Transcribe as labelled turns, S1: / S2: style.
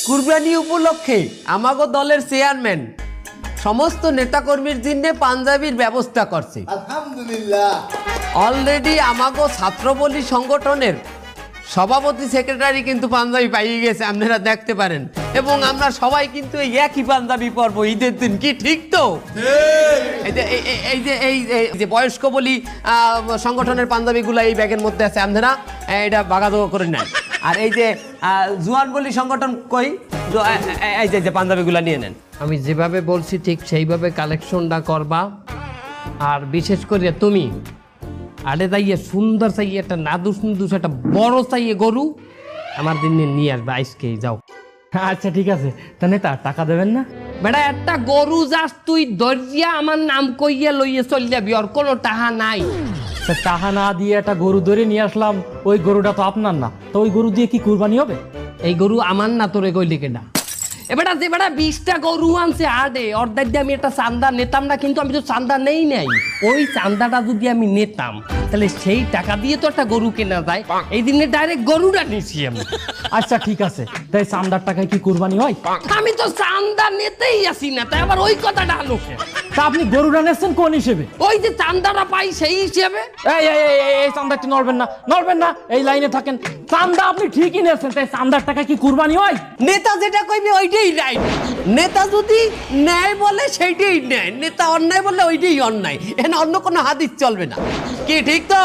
S1: কুরবানি উপলক্ষে আমাগো দলের চেয়ারম্যান সমস্ত নেতাকর্মীর জন্য পাঞ্জাবির ব্যবস্থা করছে।
S2: আলহামদুলিল্লাহ।
S1: অলরেডি আমাগো ছাত্রবলী সংগঠনের সভাপতি সেক্রেটারি কিন্তু পাঞ্জাবি পাইয়ে গেছে, আপনারা দেখতে পারেন। এবং আমরা সবাই কিন্তু এই একই পাঞ্জাবি পরবো ঈদের দিন, কি ঠিক তো? এই যে বয়স্ক বলি সংগঠনের পাঞ্জাবিগুলো এই ব্যাগের মধ্যে আছে, আপনারা এটা বাগাদো করে নেন। আর এই যে জুয়ান বলি সংগঠন কই, এই যে পাঞ্জাবিগুলো নিয়ে নেন। আমি যেভাবে বলছি ঠিক সেইভাবে কালেকশনটা করবা। আর বিশেষ করে তুমি আরে তাইয়ে সুন্দর চাইয়ে একটা নাদুস নুদুস একটা বড় চাইয়ে গরু আমার দিন নিয়ে আসবে আইসকেই যাও।
S3: আচ্ছা ঠিক আছে, তা নেতা টাকা দেবেন না?
S1: বেটা একটা গরু যাস তুই দরিয়া আমার নাম কইয়া লইয়ে চল যাবি, ওর কোনো টাহা নাই।
S3: তা টাকা না দিয়ে একটা গরু ধরে নিয়ে আসলাম, ওই গরুটা তো আপনার না, তো ওই গরু দিয়ে কি কুরবানি হবে?
S1: এই গরু আমার না, তোরে কইলে কেডা? এবারে যে বেটা 20টা গরু আনছে আডে অর্ধেক দিয়ে আমি একটা চান্দা নিতাম না, কিন্তু আমি তো চান্দা নেই নাই। ওই চান্দাটা যদি আমি নিতাম তাহলে সেই টাকা দিয়ে তো একটা গরু কেনা যায়। এই দিনে ডাইরেক্ট গরুটা নিছি আমি।
S3: আচ্ছা ঠিক আছে, তাই চান্দার টাকায় কি কুরবানি হয়?
S1: আমি তো চান্দা নিতেই আসি না, তাই আবার ওই কথাটা লোকে।
S3: তা আপনি গরুটা নিচ্ছেন কোন হিসেবে?
S1: ওই যে চান্দাটা পাই সেই হিসেবে।
S3: এই এই এই এই- এই চান্দা একটু নড়বেন না, নড়বেন না, এই লাইনে থাকেন। চান্দা আপনি ঠিকই নিয়েছেন, তাই চান্দার টাকা কি কুরবানি হয়?
S1: নেতা যেটা কইবে ওইটাই রাইট। নেতা যদি ন্যায় বলে সেইটাই ন্যায়, নেতা অন্যায় বললে ওইটাই অন্যায়। এখানে অন্য কোনো হাদিস চলবে না, কি ঠিক তো?